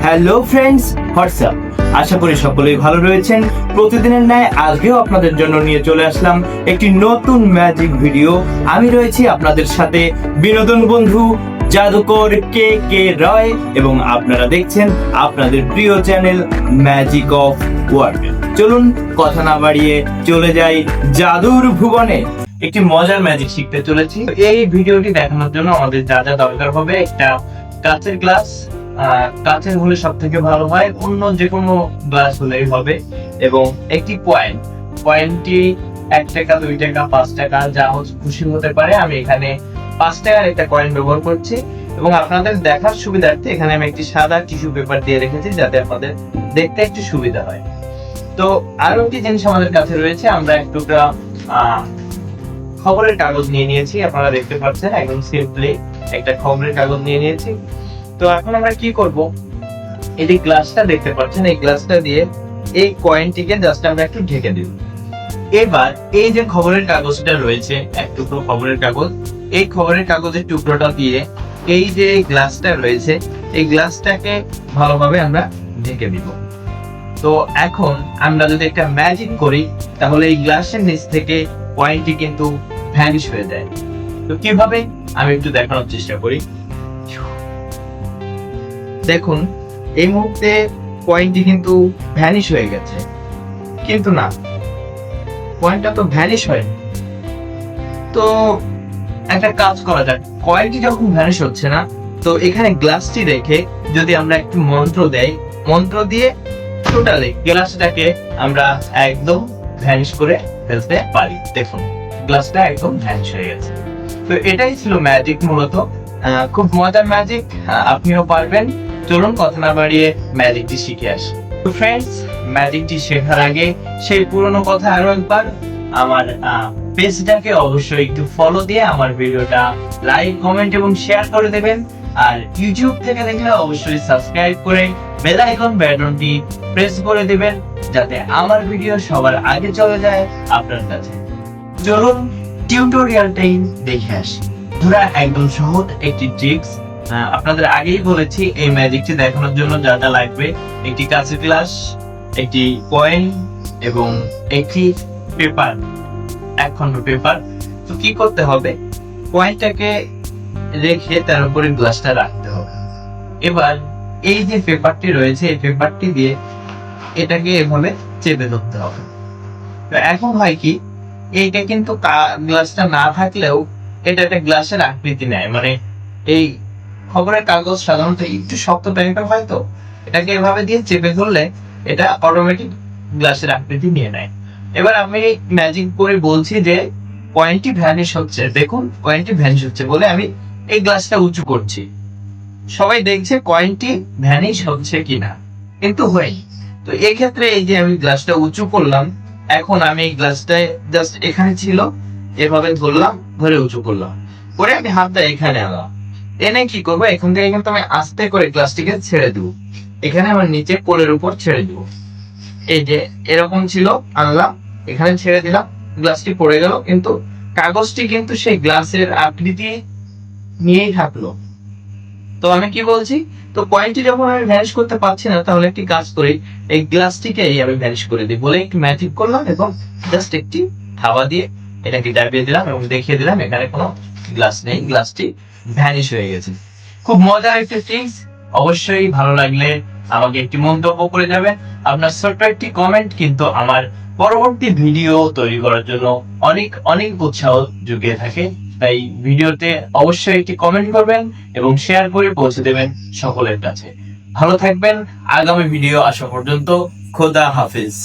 Hello friends, WhatsApp. আশা করি সকলেই ভালো রয়েছেন। প্রতিদিনের ন্যায় আজকেও আপনাদের জন্য নিয়ে চলে আসলাম একটি নতুন ম্যাজিক ভিডিও। আমি রয়েছি আপনাদের সাথে বিনোদন বন্ধু জাদুকর কে কে রয়, এবং আপনারা দেখছেন আপনাদের প্রিয় চ্যানেল ম্যাজিক অফ ওয়ার্ল্ড। চলুন কথা না বাড়িয়ে চলে যাই জাদুর ভুবনে। একটি মজার ম্যাজিক শিখতে চলেছি। এই ভিডিওটি দেখানোর জন্য আমাদের যা যা দরকার হবে: একটা কাচের গ্লাস, কাচের হলে সব থেকে ভালো হয়, অন্য যে কোনো গ্লাস হলেই হবে, এবং একটি পয়েন্টটি 1 টাকা, 2 টাকা, 5 টাকা যা খুশি হতে পারে। আমি এখানে 5 টাকার একটা কয়েন ব্যবহার করছি, এবং আপনাদের দেখার সুবিধার্থে এখানে আমি একটি সাদা টিস্যু পেপার দিয়ে রেখেছি যাতে আপনাদের দেখতে একটু সুবিধা হয়। তো আরো একটি জিনিস আমাদের কাছে রয়েছে, আমরা একটু খবরের কাগজ নিয়ে নিয়েছি। আপনারা দেখতে পাচ্ছেন একদম সিম্পলি একটা খবরের কাগজ নিয়ে নিয়েছি। তো এখন আমরা কি করব, এই যে গ্লাসটা দেখতে পাচ্ছেন, এই গ্লাসটা দিয়ে এই কয়েনটিকে জাস্ট আমরা একটু ঢেকে দিব। এবার এই যে খবরের কাগজটা রয়েছে, এক টুকরো খবরের কাগজ, এই খবরের কাগজের টুকরোটা দিয়ে এই যে গ্লাসটা রয়েছে, এই গ্লাসটাকে ভালোভাবে আমরা ঢেকে দিব। তো এখন আমরা যদি একটা ম্যাজিক করি, তাহলে এই গ্লাসের নিচ থেকে কয়েনটি কিন্তু ভ্যানিশ হয়ে যায়। তো কিভাবে আমি একটু দেখানোর চেষ্টা করি। দেখুন, এই মুহূর্তে কয়েনটি কিন্তু ভ্যানিশ হয়ে গেছে, কিন্তু না, কয়েনটা তো ভ্যানিশ হয়নি। তো একটা কাজ করা যাক, কয়েনটি যখন ভ্যানিশ হচ্ছে না, তো এখানে গ্লাসটি রেখে যদি আমরা একটু মন্ত্র দেই, মন্ত্র দিয়ে টোটালি গ্লাসটাকে আমরা একদম ভ্যানিশ করে ফেলতে পারি। দেখুন, গ্লাসটা একদম ভ্যানিশ হয়ে গেছে। তো এটাই ছিল ম্যাজিক, মূলত খুব মজার ম্যাজিক, আপনিও পারবেন। চলুন কথা না বাড়িয়ে ম্যাজিকটি শিখে আসি। তো ফ্রেন্ডস, ম্যাজিকটি শেখার আগে সেই পুরনো কথা আরো একবার, আমার পেজটাকে অবশ্যই একটু ফলো দিয়ে আমার ভিডিওটা লাইক, কমেন্ট এবং শেয়ার করে দেবেন। আর ইউটিউব থেকে দেখলে অবশ্যই সাবস্ক্রাইব করে বেল আইকন বাটনটি প্রেস করে দিবেন, যাতে আমার ভিডিও সবার আগে চলে যায় আপনার কাছে। চলুন টিউটোরিয়ালটাই দেখে আসি। পুরা একদম সহজ একটি ট্রিক্স। আপনাদের আগেই বলেছি, এই ম্যাজিকটি দেখানোর জন্য যা যা লাগবে: একটি কাঁচের গ্লাস, একটি কয়েন এবং একটি পেপার, 1 খণ্ড পেপার। তো কি করতে হবে, কয়েনটাকে রেখে তার উপরে গ্লাসটা রাখতে হবে। এবার এই যে পেপারটি রয়েছে, এই পেপারটি দিয়ে এটাকে এভাবে চেপে ধরতে হবে। তো এখন হয় কি, এইটা কিন্তু গ্লাসটা না থাকলেও এটা একটা গ্লাসের আকৃতি নেয়। মানে এই খবরের কাগজ সাধারণত একটু শক্ত টাইপের হয়, তো এটাকে এভাবে দিয়ে চেপে ধরলে এটা অটোমেটিক গ্লাসের আকৃতি নিয়ে নেয়। এবার আমি ম্যাজিক করে বলছি যে কয়েনটি ভ্যানিশ হচ্ছে, দেখুন কয়েনটি ভ্যানিশ হচ্ছে বলে আমি এই গ্লাসটা উঁচু করছি। সবাই দেখছে কয়েনটি ভ্যানিশ হচ্ছে কিনা, কিন্তু হয়নি। তো এই ক্ষেত্রে এই যে আমি গ্লাসটা উঁচু করলাম, এখন আমি এই গ্লাসটা জাস্ট এখানে ছিল, এভাবে ধরলাম, ধরে উঁচু করলাম, করে আমি হাতটা এখানে আনলাম। এনে কি করবো, এখান থেকে কিন্তু আমি আস্তে করে গ্লাসটিকে ছেড়ে দেবো, এখানে আমার নিচে কোলের উপর ছেড়ে দেবো। এই যে এরকম ছিল, আনলাম, এখানে ছেড়ে দিলাম, গ্লাসটি পড়ে গেল, কিন্তু কাগজটি কিন্তু সেই গ্লাসের আকৃতি নিয়েই থাকলো। তো আমি কি বলছি, তো কয়েনটি যখন আমি ভ্যানিশ করতে পারছি না, তাহলে একটি কাজ করি, এই গ্লাসটিকেই আমি ভ্যানিশ করে দিই বলে একটু ম্যাজিক করলাম, এবং জাস্ট একটি থাবা দিয়ে এটাকে দাবিয়ে দিলাম এবং দেখিয়ে দিলাম এখানে কোনো গ্লাস নেই, গ্লাসটি ভ্যানিশ হয়ে গেছে। খুব মজার একটি ট্রিক্স। অবশ্যই ভালো লাগলে আমাকে একটি মন্তব্য করে যাবেন। আপনার ছোট্ট একটি কমেন্ট কিন্তু আমার পরবর্তী ভিডিও তৈরি করার জন্য অনেক অনেক উৎসাহ জুগিয়ে থাকে। তাই ভিডিওতে অবশ্যই একটি কমেন্ট করবেন এবং শেয়ার করে পৌঁছে দেবেন সকলের কাছে। ভালো থাকবেন। আগামী ভিডিও আসা পর্যন্ত খোদা হাফেজ।